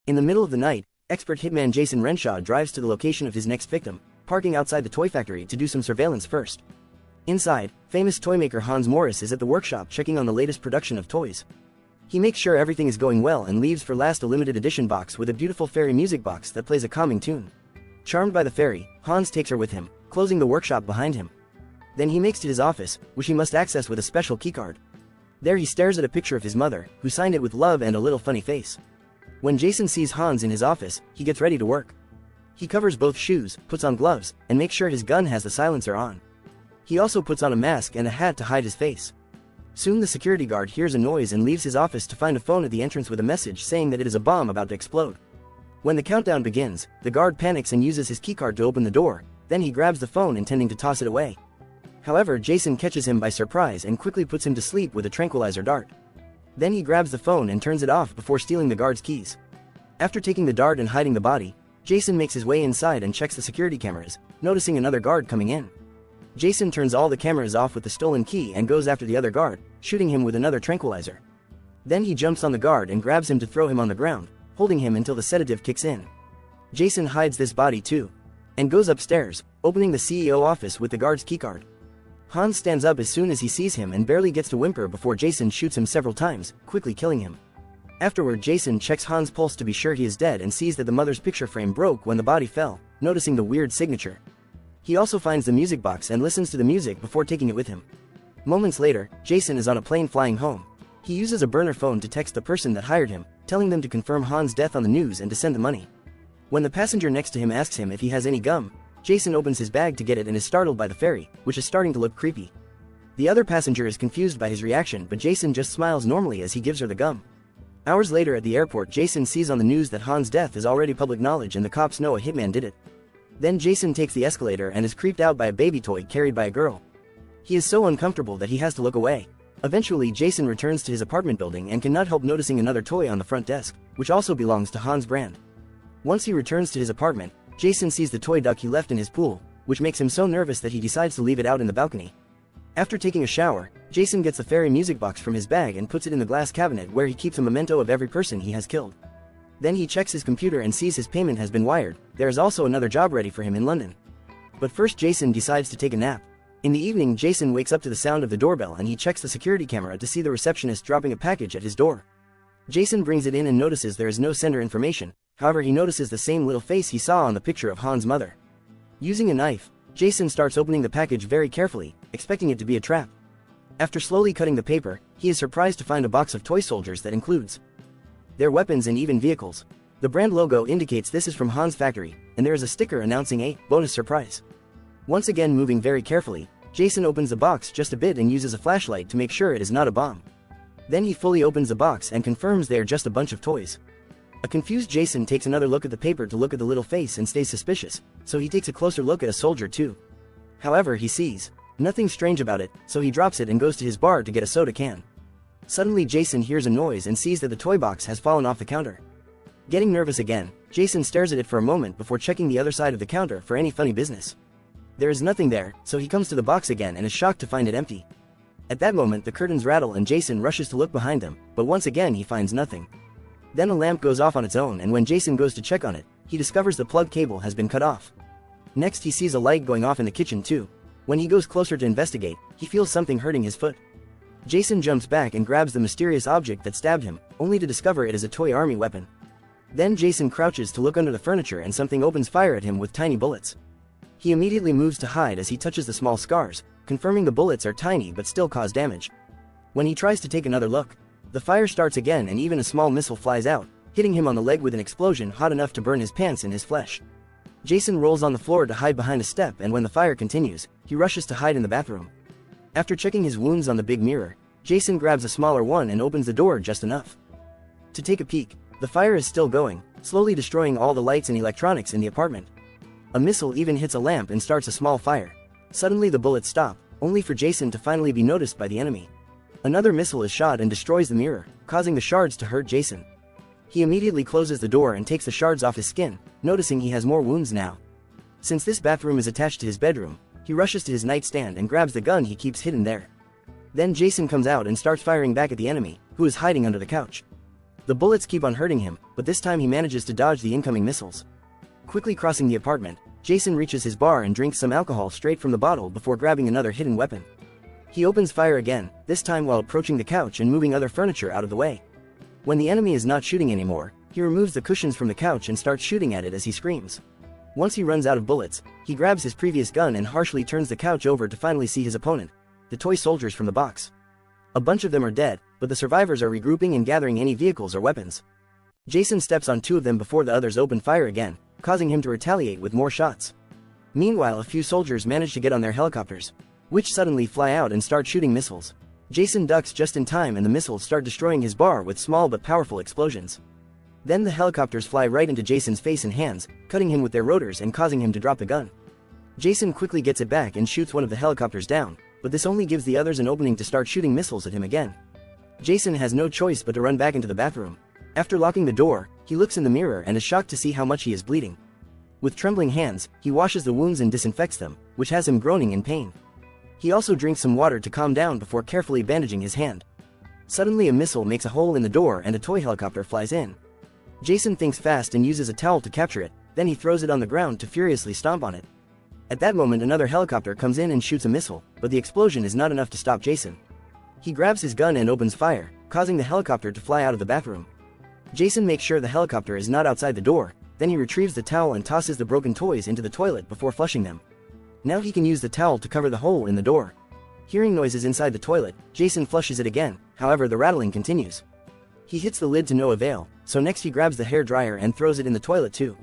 In the middle of the night, expert hitman Jason Renshaw drives to the location of his next victim, parking outside the toy factory to do some surveillance first. Inside, famous toymaker Hans Morris is at the workshop checking on the latest production of toys. He makes sure everything is going well and leaves for last a limited edition box with a beautiful fairy music box that plays a calming tune. Charmed by the fairy, Hans takes her with him, closing the workshop behind him. Then he makes to his office, which he must access with a special keycard. There he stares at a picture of his mother, who signed it with love and a little funny face. When Jason sees Hans in his office, he gets ready to work. He covers both shoes, puts on gloves, and makes sure his gun has the silencer on. He also puts on a mask and a hat to hide his face. Soon the security guard hears a noise and leaves his office to find a phone at the entrance with a message saying that it is a bomb about to explode. When the countdown begins, the guard panics and uses his keycard to open the door, then he grabs the phone intending to toss it away. However, Jason catches him by surprise and quickly puts him to sleep with a tranquilizer dart. Then he grabs the phone and turns it off before stealing the guard's keys. After taking the dart and hiding the body, Jason makes his way inside and checks the security cameras, noticing another guard coming in. Jason turns all the cameras off with the stolen key and goes after the other guard, shooting him with another tranquilizer. Then he jumps on the guard and grabs him to throw him on the ground, holding him until the sedative kicks in. Jason hides this body too, and goes upstairs, opening the CEO office with the guard's keycard. Hans stands up as soon as he sees him and barely gets to whimper before Jason shoots him several times, quickly killing him. Afterward, Jason checks Hans' pulse to be sure he is dead and sees that the mother's picture frame broke when the body fell, noticing the weird signature. He also finds the music box and listens to the music before taking it with him. Moments later, Jason is on a plane flying home. He uses a burner phone to text the person that hired him, telling them to confirm Hans' death on the news and to send the money. When the passenger next to him asks him if he has any gum, Jason opens his bag to get it and is startled by the fairy, which is starting to look creepy. The other passenger is confused by his reaction, but Jason just smiles normally as he gives her the gum. Hours later at the airport, Jason sees on the news that Hans' death is already public knowledge and the cops know a hitman did it. Then Jason takes the escalator and is creeped out by a baby toy carried by a girl. He is so uncomfortable that he has to look away. Eventually, Jason returns to his apartment building and cannot help noticing another toy on the front desk, which also belongs to Hans' brand. Once he returns to his apartment, Jason sees the toy duck he left in his pool, which makes him so nervous that he decides to leave it out in the balcony. After taking a shower, Jason gets the fairy music box from his bag and puts it in the glass cabinet where he keeps a memento of every person he has killed. Then he checks his computer and sees his payment has been wired. There is also another job ready for him in London. But first, Jason decides to take a nap. In the evening, Jason wakes up to the sound of the doorbell and he checks the security camera to see the receptionist dropping a package at his door. Jason brings it in and notices there is no sender information. However, he notices the same little face he saw on the picture of Hans' mother. Using a knife, Jason starts opening the package very carefully, expecting it to be a trap. After slowly cutting the paper, he is surprised to find a box of toy soldiers that includes their weapons and even vehicles. The brand logo indicates this is from Hans' factory, and there is a sticker announcing a bonus surprise. Once again, moving very carefully, Jason opens the box just a bit and uses a flashlight to make sure it is not a bomb. Then he fully opens the box and confirms they are just a bunch of toys. A confused Jason takes another look at the paper to look at the little face and stays suspicious, so he takes a closer look at a soldier too. However, he sees nothing strange about it, so he drops it and goes to his bar to get a soda can. Suddenly, Jason hears a noise and sees that the toy box has fallen off the counter. Getting nervous again, Jason stares at it for a moment before checking the other side of the counter for any funny business. There is nothing there, so he comes to the box again and is shocked to find it empty. At that moment, the curtains rattle and Jason rushes to look behind them, but once again he finds nothing. Then a lamp goes off on its own, and when Jason goes to check on it, he discovers the plug cable has been cut off. Next, he sees a light going off in the kitchen too. When he goes closer to investigate, he feels something hurting his foot. Jason jumps back and grabs the mysterious object that stabbed him, only to discover it is a toy army weapon. Then Jason crouches to look under the furniture and something opens fire at him with tiny bullets. He immediately moves to hide as he touches the small scars, confirming the bullets are tiny but still cause damage. When he tries to take another look, the fire starts again and even a small missile flies out, hitting him on the leg with an explosion hot enough to burn his pants and his flesh. Jason rolls on the floor to hide behind a step, and when the fire continues, he rushes to hide in the bathroom. After checking his wounds on the big mirror, Jason grabs a smaller one and opens the door just enough to take a peek. The fire is still going, slowly destroying all the lights and electronics in the apartment. A missile even hits a lamp and starts a small fire. Suddenly the bullets stop, only for Jason to finally be noticed by the enemy. Another missile is shot and destroys the mirror, causing the shards to hurt Jason. He immediately closes the door and takes the shards off his skin, noticing he has more wounds now. Since this bathroom is attached to his bedroom, he rushes to his nightstand and grabs the gun he keeps hidden there. Then Jason comes out and starts firing back at the enemy, who is hiding under the couch. The bullets keep on hurting him, but this time he manages to dodge the incoming missiles. Quickly crossing the apartment, Jason reaches his bar and drinks some alcohol straight from the bottle before grabbing another hidden weapon. He opens fire again, this time while approaching the couch and moving other furniture out of the way. When the enemy is not shooting anymore, he removes the cushions from the couch and starts shooting at it as he screams. Once he runs out of bullets, he grabs his previous gun and harshly turns the couch over to finally see his opponent, the toy soldiers from the box. A bunch of them are dead, but the survivors are regrouping and gathering any vehicles or weapons. Jason steps on two of them before the others open fire again, causing him to retaliate with more shots. Meanwhile, a few soldiers manage to get on their helicopters, which suddenly fly out and start shooting missiles. Jason ducks just in time and the missiles start destroying his bar with small but powerful explosions. Then the helicopters fly right into Jason's face and hands, cutting him with their rotors and causing him to drop the gun. Jason quickly gets it back and shoots one of the helicopters down, but this only gives the others an opening to start shooting missiles at him again. Jason has no choice but to run back into the bathroom. After locking the door, he looks in the mirror and is shocked to see how much he is bleeding. With trembling hands, he washes the wounds and disinfects them, which has him groaning in pain. He also drinks some water to calm down before carefully bandaging his hand. Suddenly a missile makes a hole in the door and a toy helicopter flies in. Jason thinks fast and uses a towel to capture it, then he throws it on the ground to furiously stomp on it. At that moment another helicopter comes in and shoots a missile, but the explosion is not enough to stop Jason. He grabs his gun and opens fire, causing the helicopter to fly out of the bathroom. Jason makes sure the helicopter is not outside the door, then he retrieves the towel and tosses the broken toys into the toilet before flushing them. Now he can use the towel to cover the hole in the door. Hearing noises inside the toilet, Jason flushes it again, however the rattling continues. He hits the lid to no avail, so next he grabs the hair dryer and throws it in the toilet too.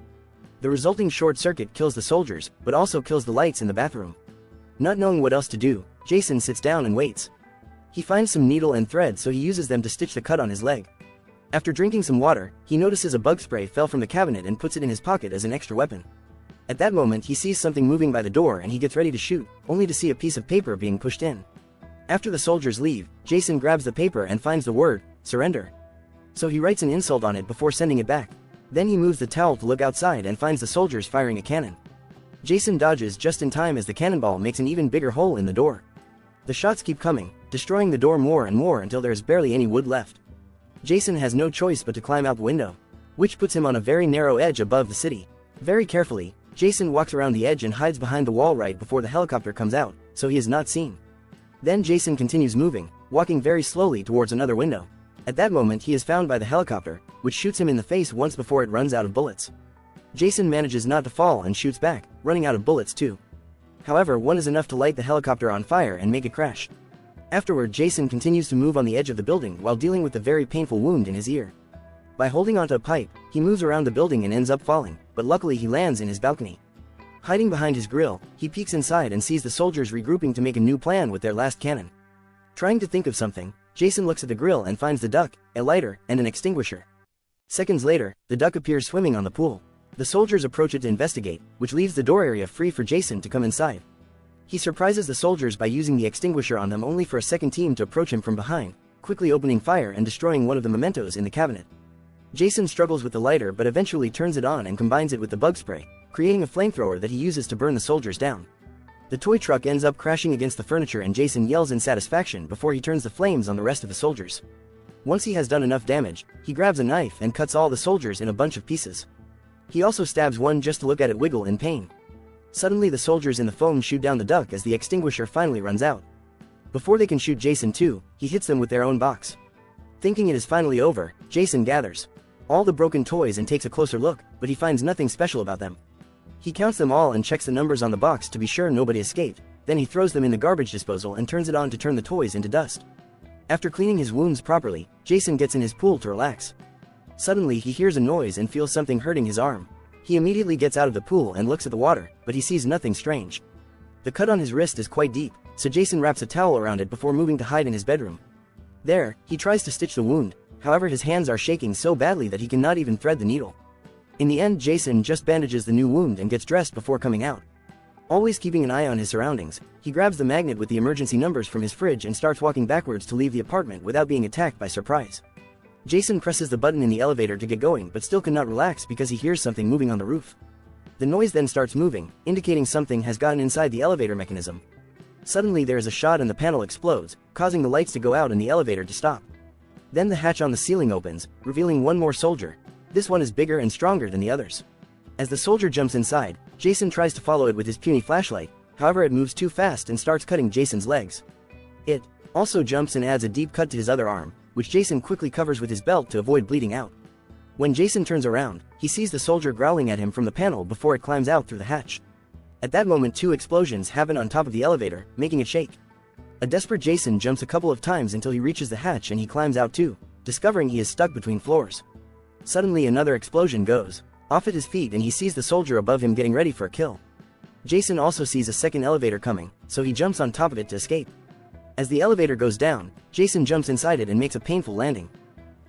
The resulting short circuit kills the soldiers, but also kills the lights in the bathroom. Not knowing what else to do, Jason sits down and waits. He finds some needle and thread so he uses them to stitch the cut on his leg. After drinking some water, he notices a bug spray fell from the cabinet and puts it in his pocket as an extra weapon. At that moment he sees something moving by the door and he gets ready to shoot, only to see a piece of paper being pushed in. After the soldiers leave, Jason grabs the paper and finds the word, surrender. So he writes an insult on it before sending it back. Then he moves the towel to look outside and finds the soldiers firing a cannon. Jason dodges just in time as the cannonball makes an even bigger hole in the door. The shots keep coming, destroying the door more and more until there is barely any wood left. Jason has no choice but to climb out the window, which puts him on a very narrow edge above the city. Very carefully, Jason walks around the edge and hides behind the wall right before the helicopter comes out, so he is not seen. Then Jason continues moving, walking very slowly towards another window. At that moment he is found by the helicopter, which shoots him in the face once before it runs out of bullets. Jason manages not to fall and shoots back, running out of bullets too. However, one is enough to light the helicopter on fire and make it crash. Afterward, Jason continues to move on the edge of the building while dealing with a very painful wound in his ear. By holding onto a pipe, he moves around the building and ends up falling, but luckily he lands in his balcony. Hiding behind his grill, he peeks inside and sees the soldiers regrouping to make a new plan with their last cannon. Trying to think of something, Jason looks at the grill and finds the duck, a lighter, and an extinguisher. Seconds later, the duck appears swimming on the pool. The soldiers approach it to investigate, which leaves the door area free for Jason to come inside. He surprises the soldiers by using the extinguisher on them only for a second team to approach him from behind, quickly opening fire and destroying one of the mementos in the cabinet. Jason struggles with the lighter but eventually turns it on and combines it with the bug spray, creating a flamethrower that he uses to burn the soldiers down. The toy truck ends up crashing against the furniture and Jason yells in satisfaction before he turns the flames on the rest of the soldiers. Once he has done enough damage, he grabs a knife and cuts all the soldiers in a bunch of pieces. He also stabs one just to look at it wiggle in pain. Suddenly the soldiers in the foam shoot down the duck as the extinguisher finally runs out. Before they can shoot Jason too, he hits them with their own box. Thinking it is finally over, Jason gathers all the broken toys and takes a closer look, but he finds nothing special about them. He counts them all and checks the numbers on the box to be sure nobody escaped, then he throws them in the garbage disposal and turns it on to turn the toys into dust. After cleaning his wounds properly, Jason gets in his pool to relax. Suddenly he hears a noise and feels something hurting his arm. He immediately gets out of the pool and looks at the water, but he sees nothing strange. The cut on his wrist is quite deep, so Jason wraps a towel around it before moving to hide in his bedroom. There, he tries to stitch the wound, however his hands are shaking so badly that he cannot even thread the needle. In the end, Jason just bandages the new wound and gets dressed before coming out. Always keeping an eye on his surroundings, he grabs the magnet with the emergency numbers from his fridge and starts walking backwards to leave the apartment without being attacked by surprise. Jason presses the button in the elevator to get going but still cannot relax because he hears something moving on the roof. The noise then starts moving, indicating something has gotten inside the elevator mechanism. Suddenly there is a shot and the panel explodes, causing the lights to go out and the elevator to stop. Then the hatch on the ceiling opens, revealing one more soldier. This one is bigger and stronger than the others. As the soldier jumps inside, Jason tries to follow it with his puny flashlight, however it moves too fast and starts cutting Jason's legs. It also jumps and adds a deep cut to his other arm, which Jason quickly covers with his belt to avoid bleeding out. When Jason turns around, he sees the soldier growling at him from the panel before it climbs out through the hatch. At that moment 2 explosions happen on top of the elevator, making it shake. A desperate Jason jumps a couple of times until he reaches the hatch and he climbs out too, discovering he is stuck between floors. Suddenly another explosion goes off at his feet and he sees the soldier above him getting ready for a kill. Jason also sees a second elevator coming, so he jumps on top of it to escape. As the elevator goes down, Jason jumps inside it and makes a painful landing.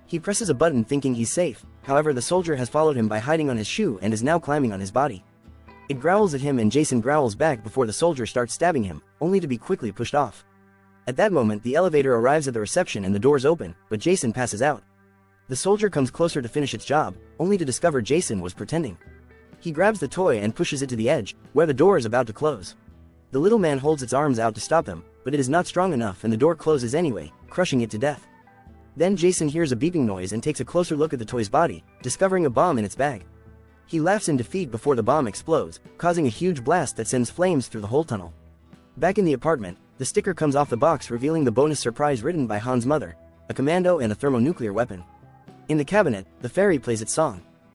He presses a button thinking he's safe, however the soldier has followed him by hiding on his shoe and is now climbing on his body. It growls at him and Jason growls back before the soldier starts stabbing him, only to be quickly pushed off. At that moment the elevator arrives at the reception and the doors open, but Jason passes out. The soldier comes closer to finish its job, only to discover Jason was pretending. He grabs the toy and pushes it to the edge, where the door is about to close. The little man holds its arms out to stop them, but it is not strong enough and the door closes anyway, crushing it to death. Then Jason hears a beeping noise and takes a closer look at the toy's body, discovering a bomb in its bag. He laughs in defeat before the bomb explodes, causing a huge blast that sends flames through the whole tunnel. Back in the apartment, the sticker comes off the box revealing the bonus surprise written by Han's mother, a commando and a thermonuclear weapon. In the cabinet, the fairy plays its song.